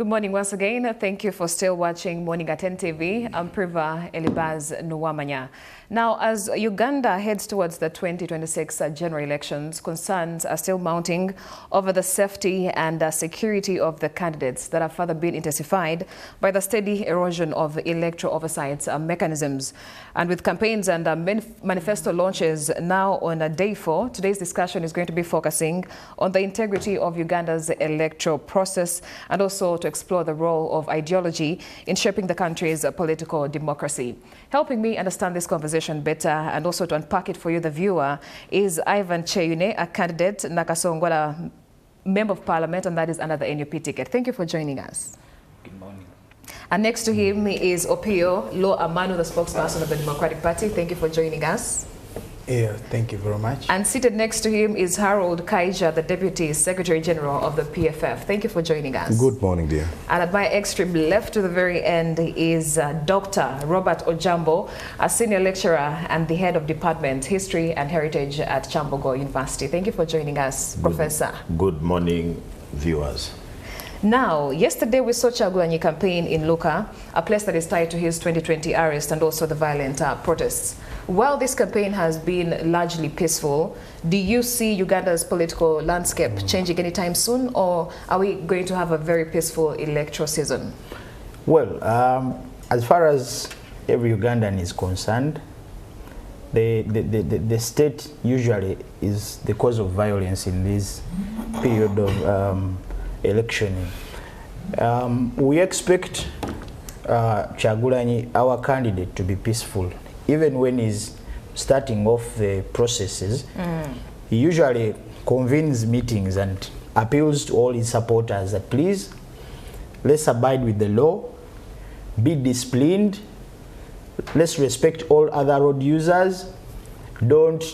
Good morning once again. Thank you for still watching Morning at NTV. I'm Priva Elibaz Nuwamanya. Now, as Uganda heads towards the 2026 general elections, concerns are still mounting over the safety and security of the candidates that have further been intensified by the steady erosion of electoral oversight mechanisms. And with campaigns and manifesto launches now on day 4, today's discussion is going to be focusing on the integrity of Uganda's electoral process and also to explore the role of ideology in shaping the country's political democracy. Helping me understand this conversation better and also to unpack it for you, the viewer, is Ivan Kyeyune, a candidate, Nakasongola, Member of Parliament, and that is under the NUP ticket. Thank you for joining us. Good morning. And next to him is Opio Lo Amanu, the spokesperson of the Democratic Party. Thank you for joining us. Yeah, thank you very much. And seated next to him is Harold Kaija, the Deputy Secretary General of the PFF. Thank you for joining us. Good morning, dear. And at my extreme left to the very end is Dr. Robert Ojambo, a senior lecturer and the head of Department History and Heritage at Kyambogo University. Thank you for joining us, Professor. Good morning, viewers. Now, yesterday we saw Kyeyune campaign in Luka, a place that is tied to his 2020 arrest and also the violent protests. While this campaign has been largely peaceful, do you see Uganda's political landscape changing anytime soon, or are we going to have a very peaceful electoral season? Well, as far as every Ugandan is concerned, the state usually is the cause of violence in this period of electioning. We expect Kyeyune, our candidate, to be peaceful. Even when he's starting off the processes, he usually convenes meetings and appeals to all his supporters that please, let's abide with the law, be disciplined, let's respect all other road users, don't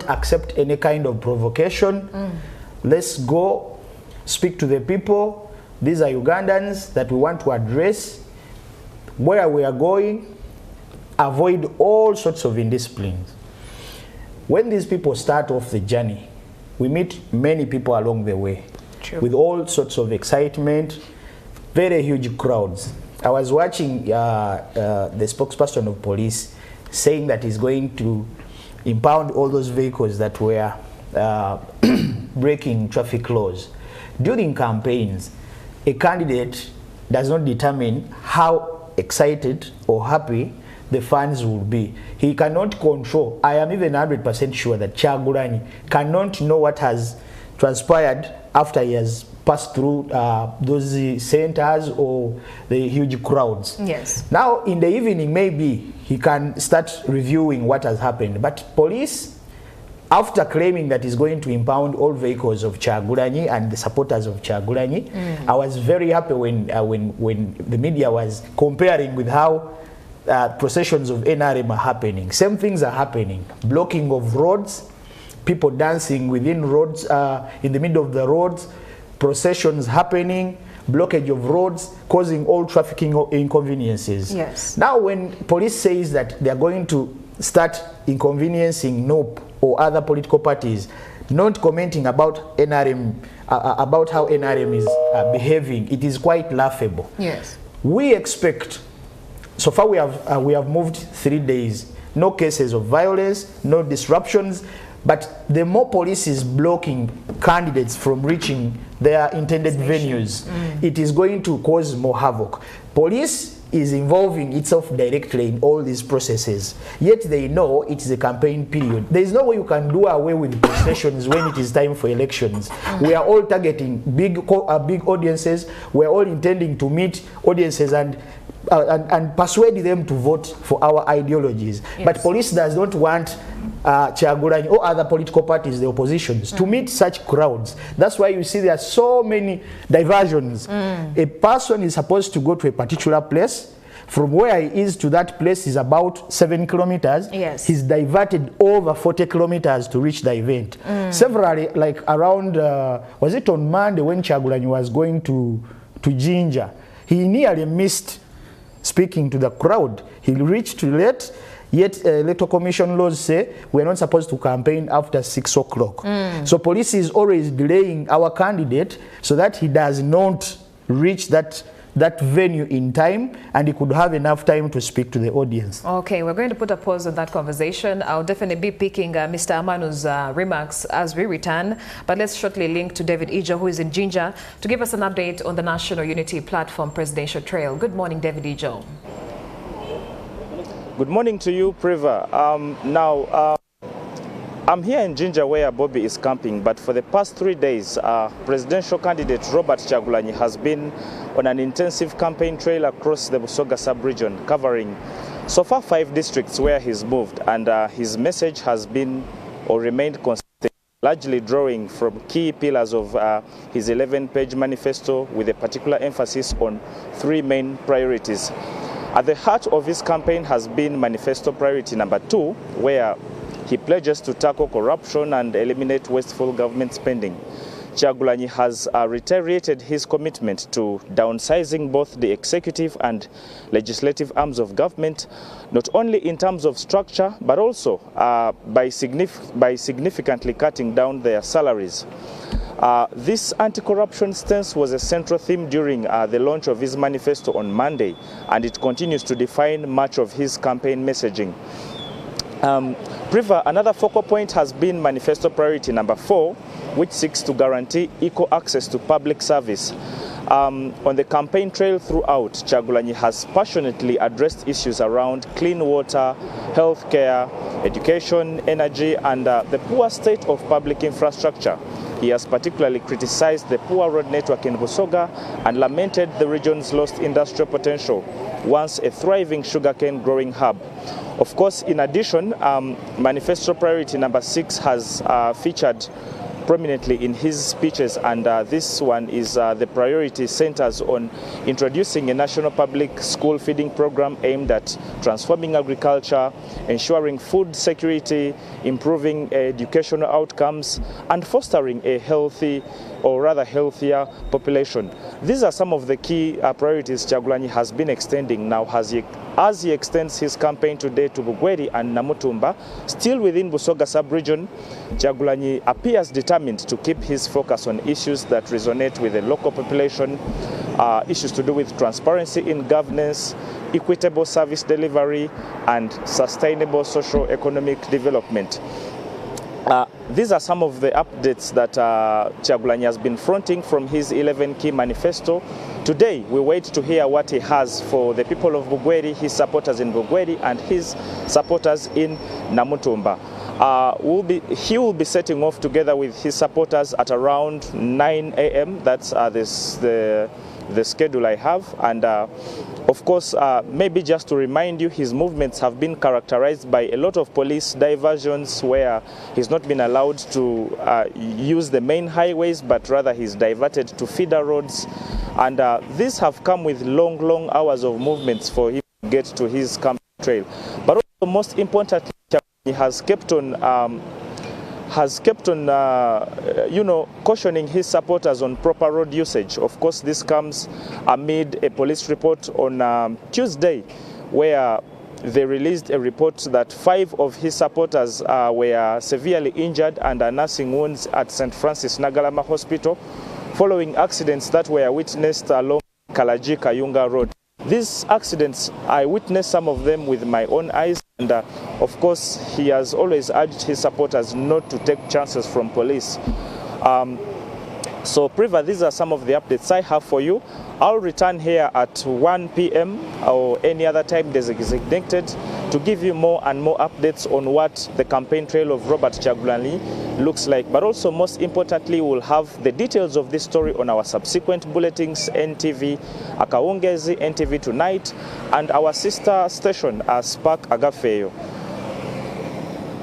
accept any kind of provocation, let's go speak to the people. These are Ugandans that we want to address, where we are going, avoid all sorts of indisciplines. When these people start off the journey, we meet many people along the way. True. With all sorts of excitement, very huge crowds. I was watching the spokesperson of police saying that he's going to impound all those vehicles that were breaking traffic laws. During campaigns, a candidate does not determine how excited or happy the fans will be. He cannot control. I am even 100% sure that Kyeyune cannot know what has transpired after he has passed through those centers or the huge crowds. Yes. Now, in the evening, maybe he can start reviewing what has happened. But police, after claiming that he's going to impound all vehicles of Kyeyune and the supporters of Kyeyune, I was very happy when the media was comparing with how processions of NRM are happening. Same things are happening. Blocking of roads, people dancing within roads, in the middle of the roads, processions happening, blockage of roads, causing all trafficking inconveniences. Yes. Now, when police says that they are going to start inconveniencing NOP or other political parties, not commenting about NRM, about how NRM is behaving, it is quite laughable. yes. We expect, so far we have moved 3 days, no cases of violence, no disruptions, but the more police is blocking candidates from reaching their intended venues, it is going to cause more havoc. Police is involving itself directly in all these processes, yet they know it is a campaign period. There is no way you can do away with processions when it is time for elections. We are all targeting big audiences. We are all intending to meet audiences and persuade them to vote for our ideologies. Yes. But police does not want Kyeyune or other political parties, the oppositions, to meet such crowds. That's why you see there are so many diversions. A person is supposed to go to a particular place. From where he is to that place is about 7 kilometers. Yes. He's diverted over 40 kilometers to reach the event. Severally, like around, was it on Monday when Kyeyune was going to Jinja, he nearly missed speaking to the crowd. He reached late, yet electoral commission laws say we're not supposed to campaign after 6 o'clock. So police is always delaying our candidate so that he does not reach that venue in time, and he could have enough time to speak to the audience. Okay, we're going to put a pause on that conversation. I'll definitely be picking Mr. Amanu's remarks as we return, but let's shortly link to David Ija, who is in Jinja, to give us an update on the National Unity Platform presidential trail. Good morning, David Ija. Good morning to you, Priva. I'm here in Jinja where Bobby is camping, but for the past 3 days, presidential candidate Robert Kyagulanyi has been on an intensive campaign trail across the Busoga sub-region, covering so far 5 districts where he's moved, and his message has been or remained consistent, largely drawing from key pillars of his 11-page manifesto, with a particular emphasis on 3 main priorities. At the heart of his campaign has been manifesto priority number 2, where he pledges to tackle corruption and eliminate wasteful government spending. Kyagulanyi has reiterated his commitment to downsizing both the executive and legislative arms of government, not only in terms of structure, but also by significantly cutting down their salaries. This anti-corruption stance was a central theme during the launch of his manifesto on Monday, and it continues to define much of his campaign messaging. Priva, another focal point has been manifesto priority number 4, which seeks to guarantee equal access to public service. On the campaign trail throughout, Kyagulanyi has passionately addressed issues around clean water, healthcare, education, energy, and the poor state of public infrastructure. He has particularly criticized the poor road network in Busoga and lamented the region's lost industrial potential, once a thriving sugarcane growing hub. Of course, in addition, manifesto priority number 6 has featured prominently in his speeches, and this one is the priority centers on introducing a national public school feeding program aimed at transforming agriculture, ensuring food security, improving educational outcomes, and fostering a healthy, or rather healthier, population. These are some of the key priorities Kyagulanyi has been extending now as he extends his campaign today to Bugweri and Namutumba. Still within Busoga sub-region, Kyagulanyi appears determined to keep his focus on issues that resonate with the local population, issues to do with transparency in governance, equitable service delivery, and sustainable socio-economic development. These are some of the updates that Kyagulanyi has been fronting from his 11-key manifesto. Today, we wait to hear what he has for the people of Bugweri, his supporters in Bugweri, and his supporters in Namutumba. He will be setting off together with his supporters at around 9 a.m. That's the schedule I have, and of course, maybe just to remind you, his movements have been characterized by a lot of police diversions, where he's not been allowed to use the main highways, but rather he's diverted to feeder roads, and these have come with long hours of movements for him to get to his campaign trail. But also, most importantly, he has kept on cautioning his supporters on proper road usage. Of course, this comes amid a police report on Tuesday, where they released a report that 5 of his supporters were severely injured and are nursing wounds at St. Francis Nagalama Hospital following accidents that were witnessed along Kyeyune Road. These accidents, I witnessed some of them with my own eyes, and of course, he has always urged his supporters not to take chances from police. So, Priva, these are some of the updates I have for you. I'll return here at 1 p.m. or any other time designated to give you more and more updates on what the campaign trail of Robert Kyagulanyi looks like. But also, most importantly, we'll have the details of this story on our subsequent bulletins, NTV, Akawungezi, NTV Tonight, and our sister station, Spark Agafeyo.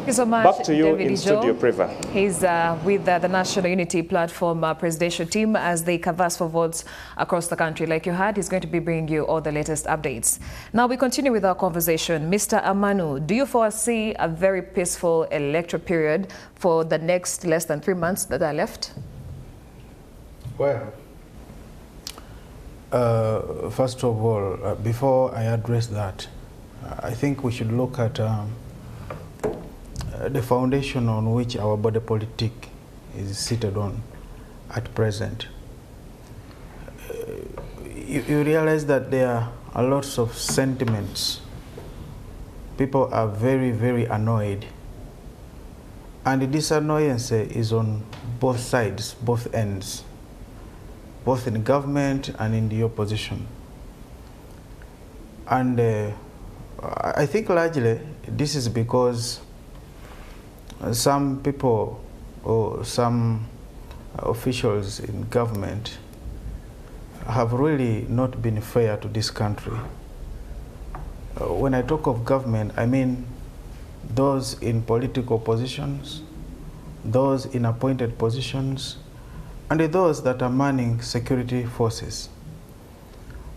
Thank you so much, back to you David in Ija. studio, Priva. He's with the National Unity Platform presidential team as they canvass for votes across the country. Like you heard, he's going to be bringing you all the latest updates. Now we continue with our conversation. Mr. Amanu, do you foresee a very peaceful electoral period for the next less than 3 months that are left? Well, first of all, before I address that, I think we should look at the foundation on which our body politic is seated on at present. you realize that there are lots of sentiments. People are very, very annoyed. And this annoyance is on both sides, both ends, both in government and in the opposition. And I think largely this is because some people or some officials in government have really not been fair to this country. When I talk of government, I mean those in political positions, those in appointed positions, and those that are manning security forces.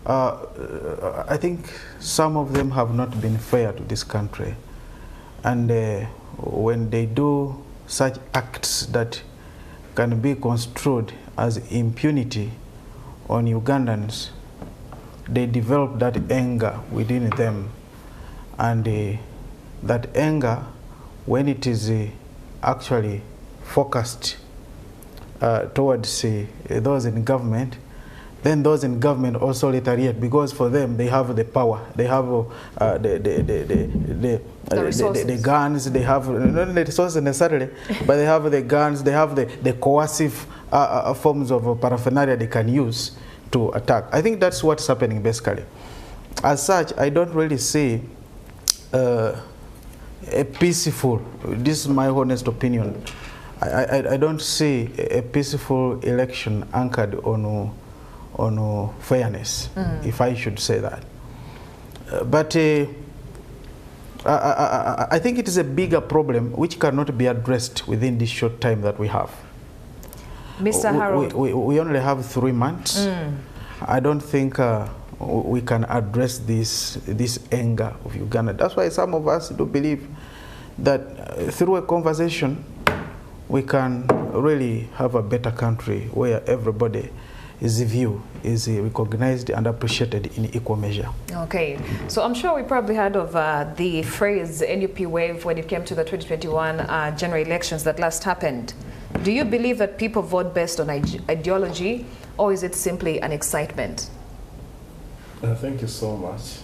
I think some of them have not been fair to this country. And when they do such acts that can be construed as impunity on Ugandans, they develop that anger within them. And that anger, when it is actually focused towards those in government, then those in government also retaliate, because for them they have the power, they have the guns, they have not the resources necessarily, but they have the guns, they have the coercive forms of paraphernalia they can use to attack. I think that's what's happening basically. As such, I don't really see a peaceful, this is my honest opinion, I don't see a peaceful election anchored on fairness, if I should say that. But I think it is a bigger problem which cannot be addressed within this short time that we have. Mr. Harold. We only have 3 months. I don't think we can address this anger of Uganda. That's why some of us do believe that through a conversation we can really have a better country where everybody his view is recognized and appreciated in equal measure. Okay, so I'm sure we probably heard of the phrase NUP wave when it came to the 2021 general elections that last happened. Do you believe that people vote based on ideology, or is it simply an excitement? Thank you so much.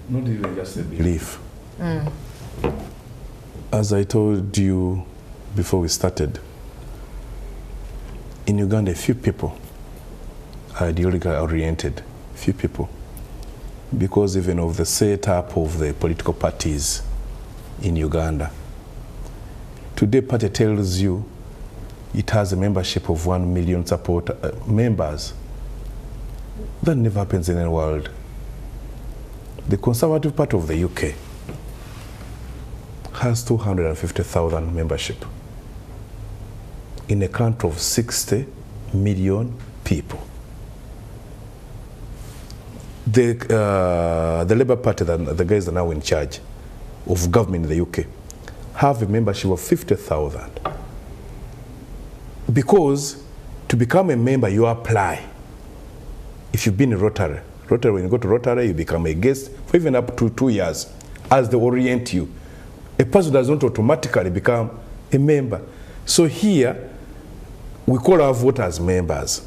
Not even just a belief. As I told you before we started, in Uganda, a few people are ideologically oriented, few people, because even of the setup of the political parties in Uganda. Today, party tells you it has a membership of 1 million members. That never happens in the world. The Conservative Party of the UK has 250,000 membership in a country of 60 million people. The Labour Party, the guys that are now in charge of government in the UK, have a membership of 50,000. Because to become a member, you apply. If you've been in Rotary, when you go to Rotary, you become a guest for even up to 2 years, as they orient you. A person does not automatically become a member. So here, we call our voters members.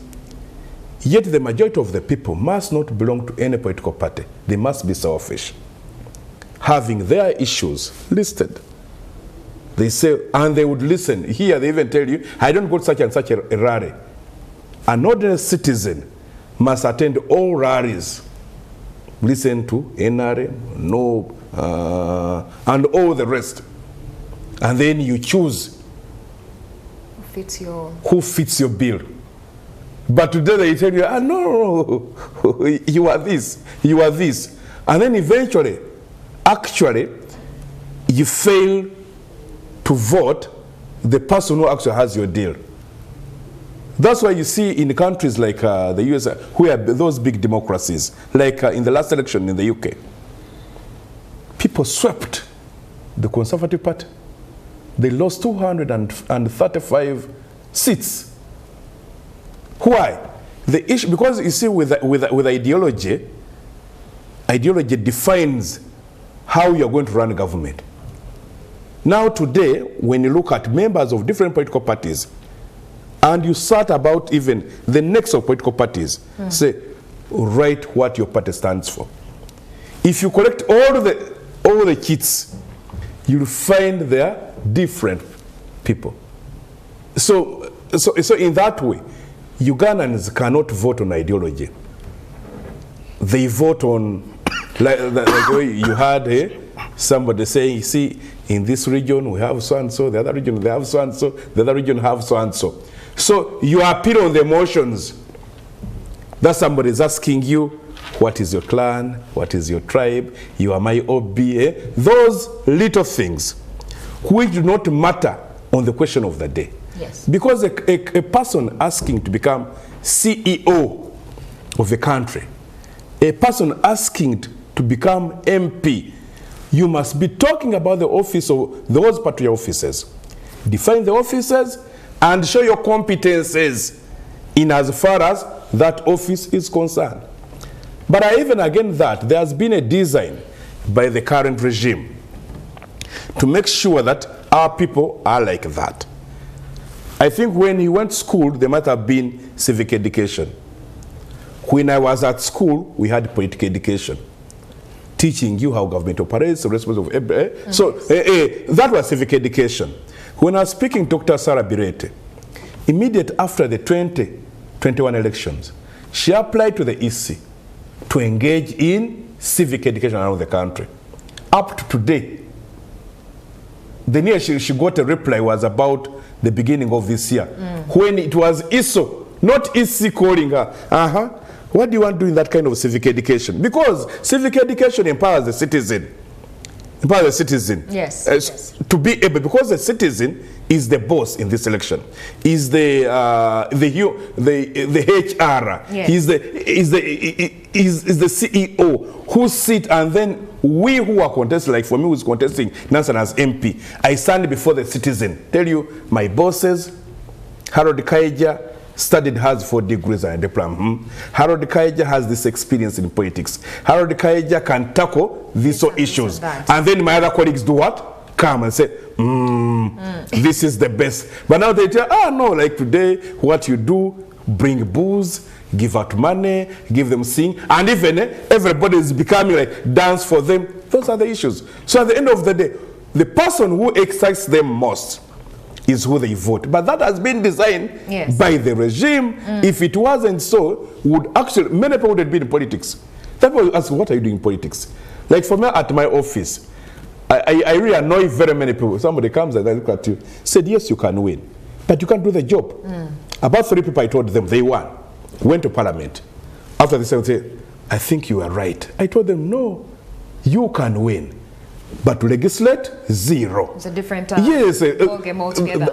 Yet the majority of the people must not belong to any political party. They must be selfish, having their issues listed. They say, and they would listen. Here they even tell you, I don't go to such and such a rally. An ordinary citizen must attend all rallies, listen to NRM, NOB, and all the rest. And then you choose who fits your bill. But today they tell you, no, you are this, you are this. And then eventually, actually, you fail to vote the person who actually has your deal. That's why you see in countries like the US, who are those big democracies, like in the last election in the UK, people swept the Conservative Party. They lost 235 seats. Why? The issue, because you see, with ideology, ideology defines how you're going to run a government. Now today, when you look at members of different political parties, and you start about even the next of political parties, say, write what your party stands for. If you collect all the kits, you'll find they are different people. So in that way, Ugandans cannot vote on ideology. They vote on, like the way you had somebody saying, see, in this region we have so-and-so, the other region they have so-and-so, the other region have so-and-so. So you appeal on the emotions that somebody is asking you, what is your clan, what is your tribe, you are my OBA, those little things which do not matter on the question of the day. Yes. Because a person asking to become CEO of a country, a person asking to become MP, you must be talking about the office of those party officers. Define the officers and show your competences in as far as that office is concerned. But even against that, there has been a design by the current regime to make sure that our people are like that. I think when he went to school, there might have been civic education. When I was at school, we had political education, teaching you how government operates, the responsibility of So that was civic education. When I was speaking to Dr. Sarah Birete, immediate after the 2021 elections, she applied to the EC to engage in civic education around the country. Up to today, the nearest she got a reply was about the beginning of this year, when it was ISO, not EC calling her. What do you want to do in that kind of civic education? Because civic education empowers the citizen. Empowers the citizen. Yes, yes. To be able, because the citizen is the boss in this election, is the HR, yes. is the CEO who sit, and then we who are contesting, like for me who's contesting Nansen as MP, I stand before the citizen, tell you my bosses, Harold Kaija studied, has 4 degrees and a diploma. Harold Kaija has this experience in politics. Harold Kaija can tackle these issues. And then my other colleagues do what? Come and say, this is the best. But now they tell, no, like today, what you do, bring booze, give out money, give them sing, and even everybody is becoming like dance for them. Those are the issues. So at the end of the day, the person who excites them most is who they vote. But that has been designed by the regime. If it wasn't so, would actually, many people would have been in politics. That was ask, what are you doing in politics? Like for me at my office, I really annoy very many people. Somebody comes and they look at you, said, yes, you can win, but you can't do the job. About 3 people, I told them they won, went to parliament. After they said, I think you are right. I told them, no, you can win, but to legislate, 0. It's a different yes, game altogether.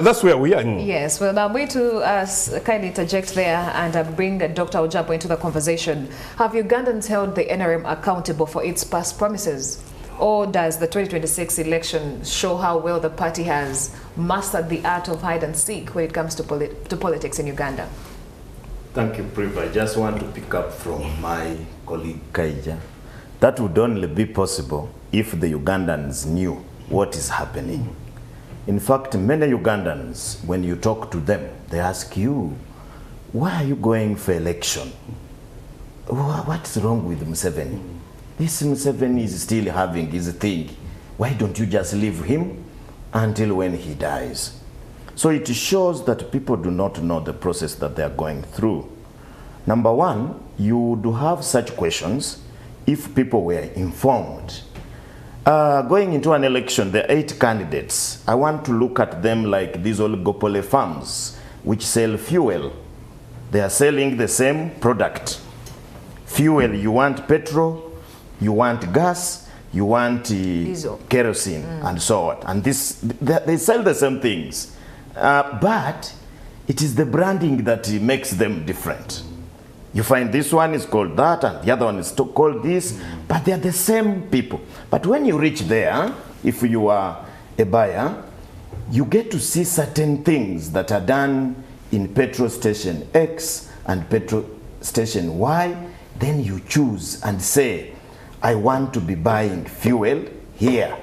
That's where we are. Yes, well, I'm going to kindly interject there and bring Dr. Ojapo into the conversation. Have Ugandans held the NRM accountable for its past promises? Or does the 2026 election show how well the party has mastered the art of hide and seek when it comes to politics in Uganda? Thank you, Priva. I just want to pick up from my colleague Kaija. That would only be possible if the Ugandans knew what is happening. In fact, many Ugandans, when you talk to them, they ask you, why are you going for election? What's wrong with Museveni? This Museveni is still having his thing. Why don't you just leave him until when he dies? So it shows that people do not know the process that they are going through. Number one, you would have such questions if people were informed. Going into an election, there are 8 candidates. I want to look at them like these oligopoly farms which sell fuel. They are selling the same product. Fuel, you want petrol, you want gas, you want kerosene, and so on. And they sell the same things. But it is the branding that makes them different. You find this one is called that, and the other one is called this, but they are the same people. But when you reach there, if you are a buyer, you get to see certain things that are done in petrol station X and petrol station Y. Then you choose and say, I want to be buying fuel here.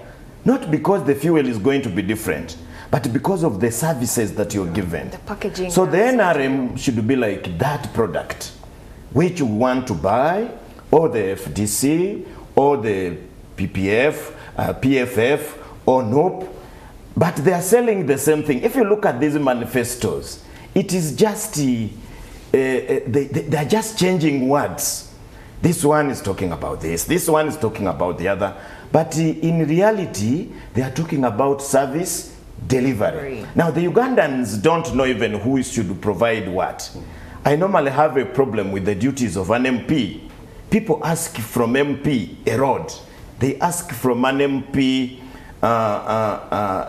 Not because the fuel is going to be different, but because of the services that you're given. The packaging. So the NRM should be like that product. which we want to buy, or the FDC, or the PPF, PFF, or NOP, but they are selling the same thing. If you look at these manifestos, it is just, they are just changing words. This one is talking about this one is talking about the other, but in reality, they are talking about service delivery. Now, the Ugandans don't know even who should provide what. I normally have a problem with the duties of an MP. People ask from MP a road. They ask from an MP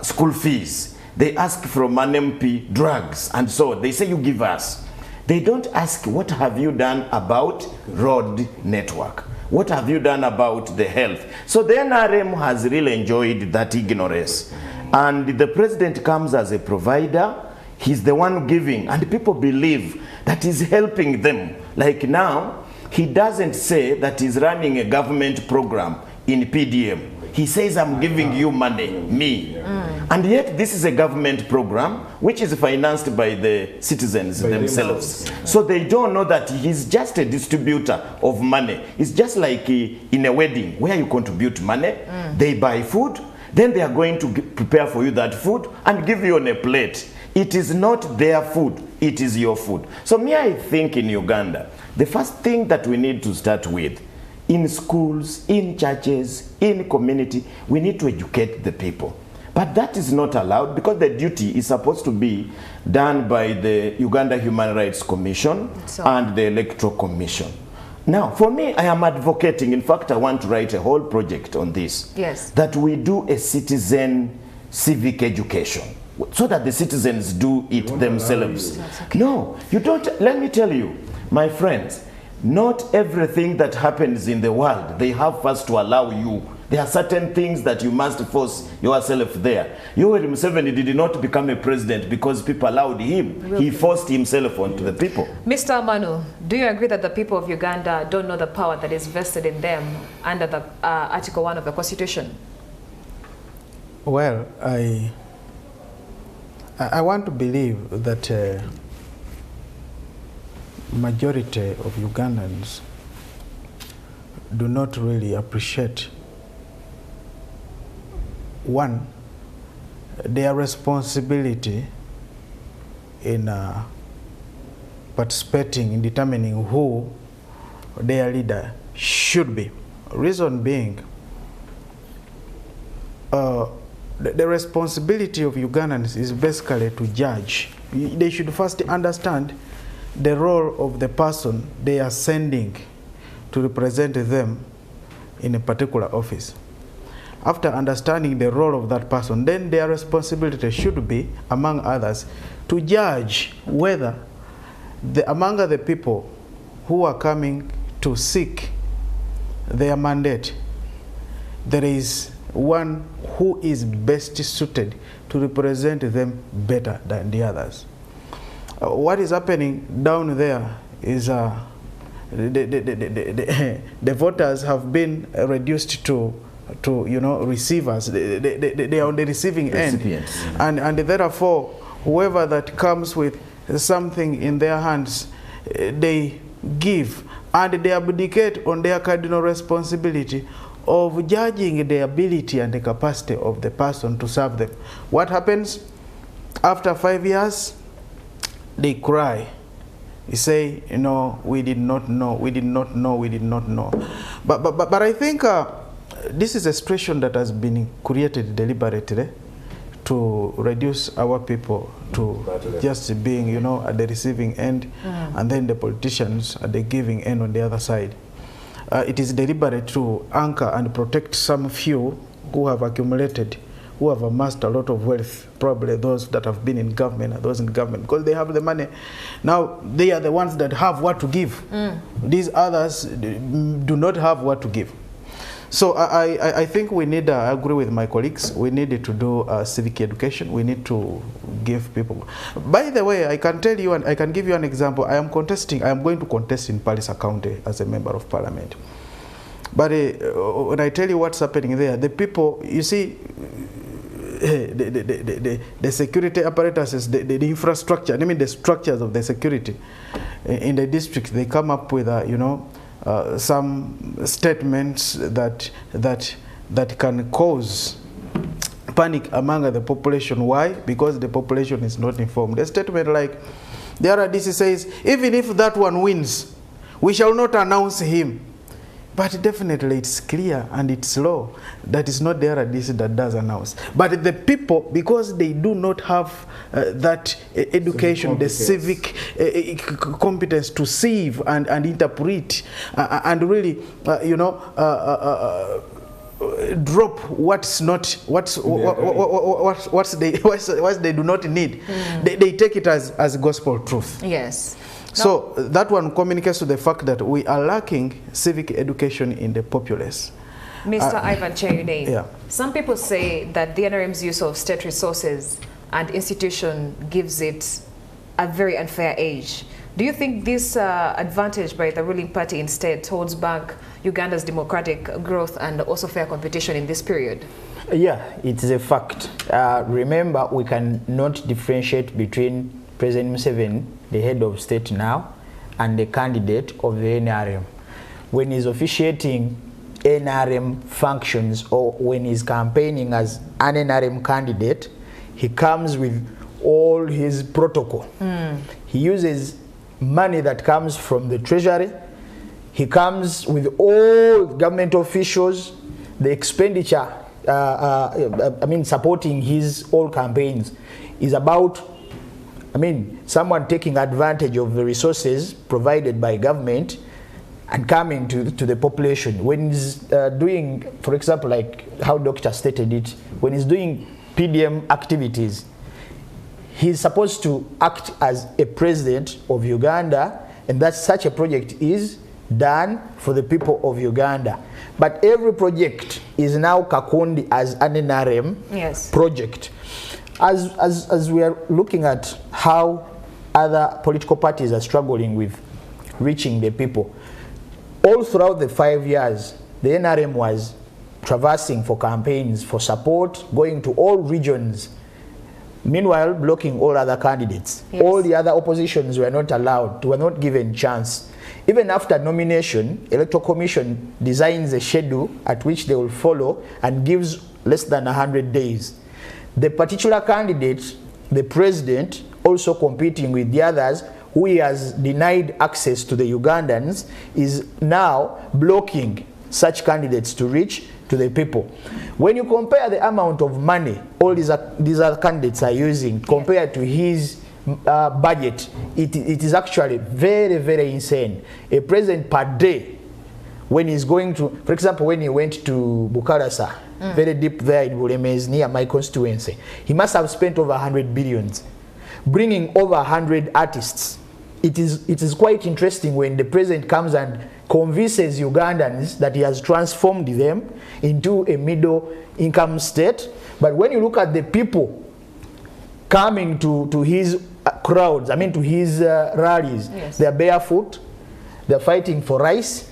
school fees. They ask from an MP drugs, and so they say you give us. They don't ask what have you done about road network? What have you done about the health? So the NRM has really enjoyed that ignorance. And the president comes as a provider. He's the one giving, and people believe that he's helping them. Like now, he doesn't say that he's running a government program in PDM. He says, I'm giving you money, me. And yet this is a government program which is financed by the citizens themselves. So they don't know that he's just a distributor of money. It's just like in a wedding where you contribute money, they buy food, then they are going to prepare for you that food and give you on a plate. It is not their food, it is your food. So me, I think in Uganda, the first thing that we need to start with, in schools, in churches, in community, we need to educate the people. But that is not allowed because the duty is supposed to be done by the Uganda Human Rights Commission and the Electoral Commission. Now, for me, I am advocating, in fact, I want to write a whole project on this, that we do a citizen civic education so that the citizens do it themselves. No, you don't. Let me tell you, my friends, not everything that happens in the world, they have first to allow you. There are certain things that you must force yourself there. Yoweri Museveni did not become a president because people allowed him. He forced himself onto the people. Mr. Manu, do you agree that the people of Uganda don't know the power that is vested in them under the Article 1 of the Constitution? Well, I want to believe that majority of Ugandans do not really appreciate, one, their responsibility in participating in determining who their leader should be. Reason being, the responsibility of Ugandans is basically to judge. They should first understand the role of the person they are sending to represent them in a particular office. After understanding the role of that person, then their responsibility should be, among others, to judge whether among the people who are coming to seek their mandate, there is one who is best suited to represent them better than the others. What is happening down there is the voters have been reduced to receivers. They are on the receiving end, and therefore whoever that comes with something in their hands, they give, and they abdicate on their cardinal responsibility of judging the ability and the capacity of the person to serve them. What happens after 5 years? They cry. They say, we did not know, we did not know, we did not know. But I think this is a situation that has been created deliberately to reduce our people to just being, at the receiving end, and then the politicians at the giving end on the other side. It is deliberate to anchor and protect some few who have accumulated, who have amassed a lot of wealth, probably those that have been in government and those in government, because they have the money. Now, they are the ones that have what to give. These others do not have what to give. So I think we need, I agree with my colleagues, we need to do civic education. We need to give people. By the way, I can tell you, and I can give you an example. I am going to contest in Palisa County as a member of parliament. But when I tell you what's happening there, the people, you see, the security apparatuses, the infrastructure, I mean the structures of the security, in the district, they come up with, you know, some statements that can cause panic among the population. Why? Because the population is not informed. A statement like the RDC says, even if that one wins, we shall not announce him. But definitely it's clear and it's law that it's not the RDC that does announce. But the people, because they do not have that education, the civic competence to sieve and interpret and really, you know, drop what's they do not need. They take it as gospel truth. Yes. So that one communicates to the fact that we are lacking civic education in the populace. Mr. Ivan Kyeyune, yeah. Some people say that the NRM's use of state resources and institution gives it a very unfair edge. Do you think this advantage by the ruling party instead holds back Uganda's democratic growth and also fair competition in this period? Yeah, it is a fact. Remember, we cannot differentiate between President Museveni, the head of state now, and the candidate of the NRM. When he's officiating NRM functions or when he's campaigning as an NRM candidate, he comes with all his protocol. He uses money that comes from the treasury. He comes with all government officials, the expenditure, supporting his all campaigns is about, someone taking advantage of the resources provided by government and coming to the population. When he's doing, for example, like how Doctor stated it, when he's doing PDM activities, he's supposed to act as a president of Uganda, and that such a project is done for the people of Uganda. But every project is now kakundi as an NRM project. As we are looking at how other political parties are struggling with reaching the people, all throughout the 5 years, the NRM was traversing for campaigns, for support, going to all regions, meanwhile blocking all other candidates. All the other oppositions were not allowed, were not given chance. Even after nomination, Electoral Commission designs a schedule at which they will follow and gives less than 100 days. The particular candidate, the president, also competing with the others, who he has denied access to the Ugandans, is now blocking such candidates to reach to the people. When you compare the amount of money all these other candidates are using compared to his budget, it is actually very, very insane. A president per day, when he's going to, for example, when he went to Bukarasa, very deep there in Bulemez, near my constituency, he must have spent over 100 billions, bringing over 100 artists. It is quite interesting when the president comes and convinces Ugandans that he has transformed them into a middle income state. But when you look at the people coming to his crowds, to his rallies, they're barefoot, they're fighting for rice,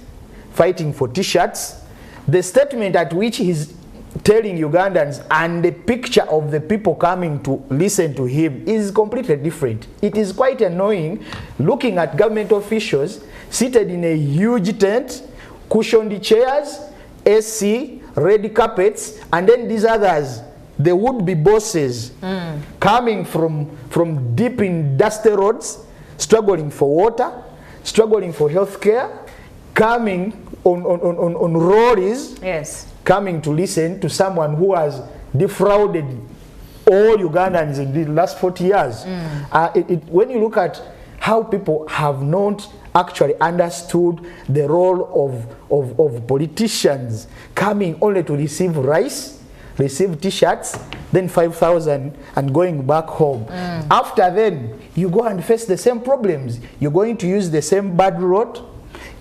fighting for t-shirts. The statement at which he's telling Ugandans and the picture of the people coming to listen to him is completely different. It is quite annoying looking at government officials seated in a huge tent, cushioned chairs, AC, red carpets, and then these others, the would-be bosses, coming from deep in dusty roads, struggling for water, struggling for health care, coming on lorries, coming to listen to someone who has defrauded all Ugandans in the last 40 years. When you look at how people have not actually understood the role of politicians coming only to receive rice, receive t-shirts, then 5,000 and going back home. After then, you go and face the same problems. You're going to use the same bad road.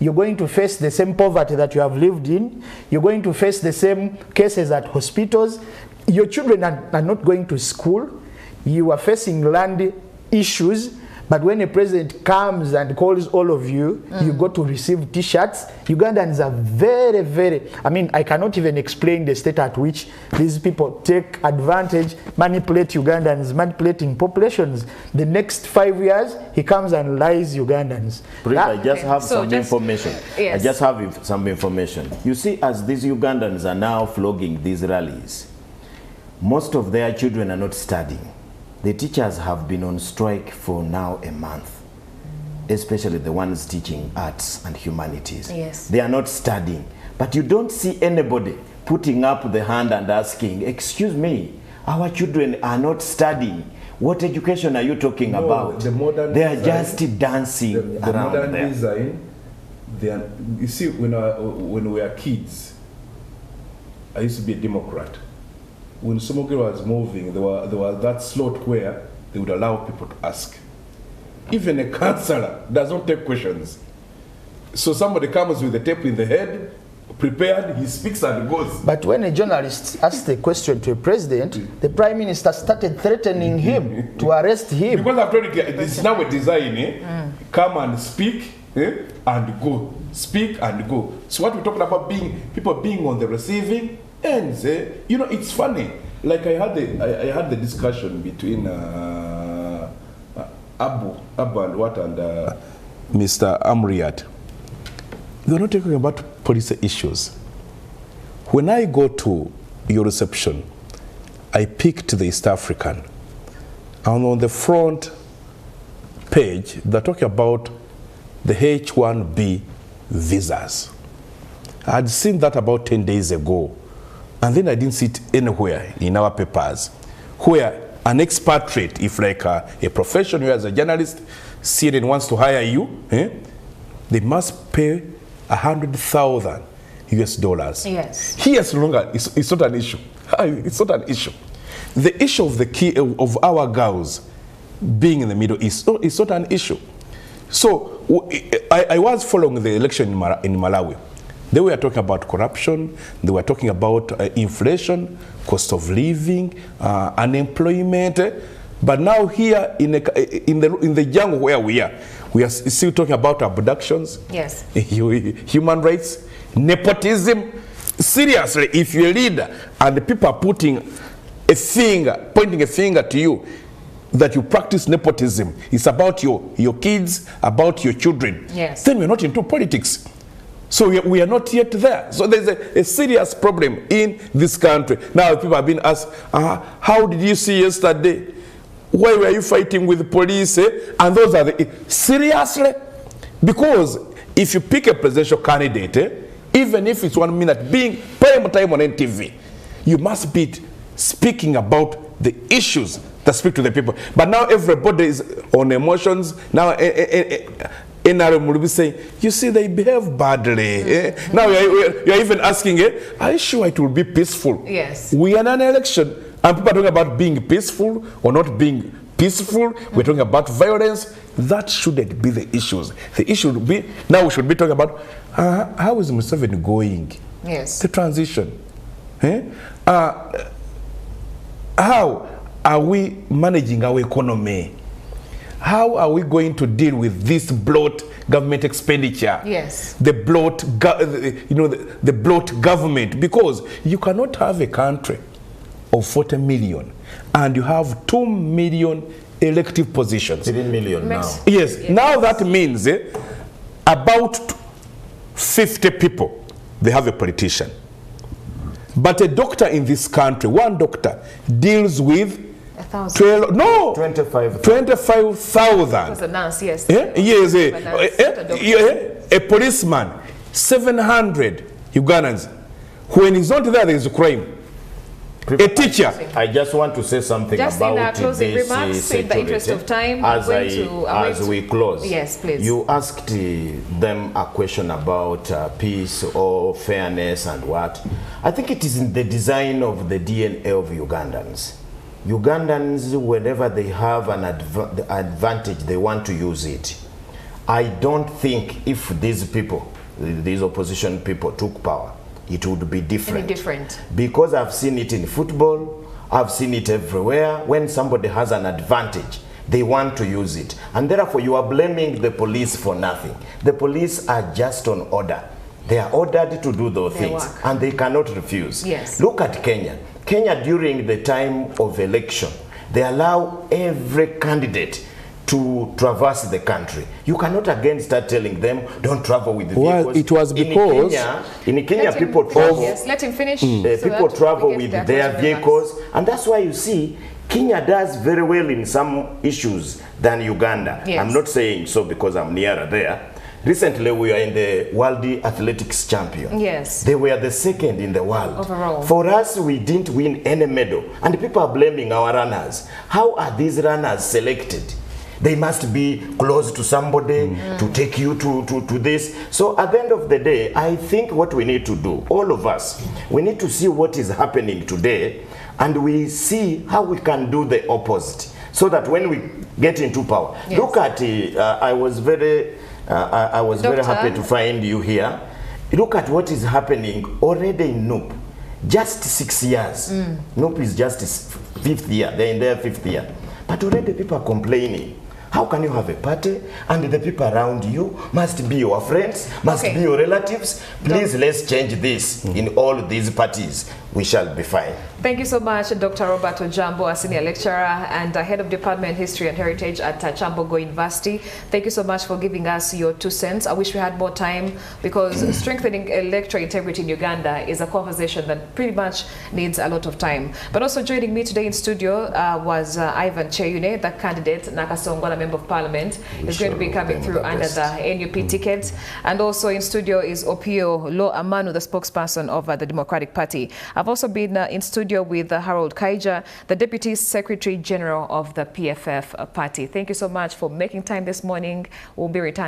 You're going to face the same poverty that you have lived in. You're going to face the same cases at hospitals. Your children are not going to school. You are facing land issues But when a president comes and calls all of you, you go to receive T-shirts. Ugandans are very, very, I mean, I cannot even explain the state at which these people take advantage, manipulate Ugandans, manipulating populations. The next 5 years, he comes and lies Ugandans. I just have So some just- information. yes. I just have some information. You see, as these Ugandans are now flogging these rallies, most of their children are not studying. The teachers have been on strike for now a month, especially the ones teaching arts and humanities. Yes. They are not studying. But you don't see anybody putting up the hand and asking, excuse me, our children are not studying. What education are you talking about? The modern they are design, just dancing the around modern there. design, you see, when we were kids, I used to be a Democrat. When somebody was moving, there was that slot where they would allow people to ask. Even a counselor does not take questions. So somebody comes with a tape in the head, prepared, he speaks and goes. But when a journalist asked a question to a president, the prime minister started threatening him to arrest him. Because I'm trying to get, this is now a design, come and speak and go. Speak and go. So what we're talking about, people being on the receiving ends. You know, it's funny. Like I had the discussion between Abu and Mr. Amriat. They're not talking about policy issues. When I go to your reception, I picked the East African, and on the front page, they're talking about the H-1B visas. I had seen that about 10 days ago, and then I didn't see it anywhere in our papers, where an expatriate, if like a professional as a journalist, CNN wants to hire you, they must pay $100,000 US. Yes. Here, so longer, it's not an issue. It's not an issue. The issue of the key of our girls being in the Middle East is not an issue. So I was following the election in Malawi. They were talking about corruption. They were talking about inflation, cost of living, unemployment. But now here in the jungle where we are still talking about abductions, yes, human rights, nepotism. Seriously, if you're a leader and the people are pointing a finger to you, that you practice nepotism, it's about your kids, about your children, yes, then we're not into politics. So we are not yet there. So there's a serious problem in this country. Now people have been asked, how did you see yesterday? Why were you fighting with the police? And those are seriously? Because if you pick a presidential candidate, even if it's 1 minute, being prime time on NTV, you must be speaking about the issues that speak to the people. But now everybody is on emotions. Now NRM will be saying, you see, they behave badly. Now you're even asking, are you sure it will be peaceful? Yes. We are in an election. And people are talking about being peaceful or not being peaceful. We're talking about violence. That shouldn't be the issues. The issue would be, now we should be talking about how is Museveni going? Yes. The transition. How are we managing our economy? How are we going to deal with this bloat government expenditure? Yes. The bloat, the bloat government, because you cannot have a country of 40 million and you have 2 million elective positions. 3 million now. Yes. Now that means about 50 people, they have a politician. But a doctor in this country, one doctor, deals with 1,000. 25,000. As a nurse, yes. Yes. A A policeman, 700 Ugandans. When he's not there, there is a crime. A teacher. I just want to say something just about in our closing this remarks, in the interest of time, as we close. Yes, please. You asked them a question about peace or fairness and what. I think it is in the design of the DNA of Ugandans. Ugandans, whenever they have an advantage, they want to use it. I don't think if these people, these opposition people, took power, it would be different. Any different. Because I've seen it in football, I've seen it everywhere. When somebody has an advantage, they want to use it. And therefore you are blaming the police for nothing. The police are just on order. They are ordered to do those things and they cannot refuse. Yes. Look at Kenya. Kenya, during the time of election, they allow every candidate to traverse the country. You cannot again start telling them, don't travel with the vehicles. Well, it was because... In Kenya people travel... Yes, let him finish. People travel with their vehicles. And that's why you see, Kenya does very well in some issues than Uganda. Yes. I'm not saying so because I'm nearer there. Recently, we are in the World Athletics Champion. Yes. They were the second in the world. Overall. For us, we didn't win any medal. And people are blaming our runners. How are these runners selected? They must be close to somebody to take you to this. So at the end of the day, I think what we need to do, all of us, we need to see what is happening today and we see how we can do the opposite so that when we get into power. Yes. Look at, I was very happy to find you here. Look at what is happening already in Noop. Just 6 years. Noop is just 5th year. They're in their 5th year. But already people are complaining. How can you have a party and the people around you must be your friends, must be your relatives? Please, let's change this in all these parties. We shall be fine. Thank you so much, Dr. Robert Ojambo, a senior lecturer and head of Department History and Heritage at Chambogo University. Thank you so much for giving us your 2 cents. I wish we had more time because strengthening electoral integrity in Uganda is a conversation that pretty much needs a lot of time. But also joining me today in studio was Ivan Kyeyune, the candidate, Nakasongola Member of Parliament, is going to be coming through under the NUP ticket. And also in studio is Opio Lo Amanu, the spokesperson of the Democratic Party. I've also been in studio with Harold Kaija, the Deputy Secretary General of the PFF party. Thank you so much for making time this morning. We'll be returning.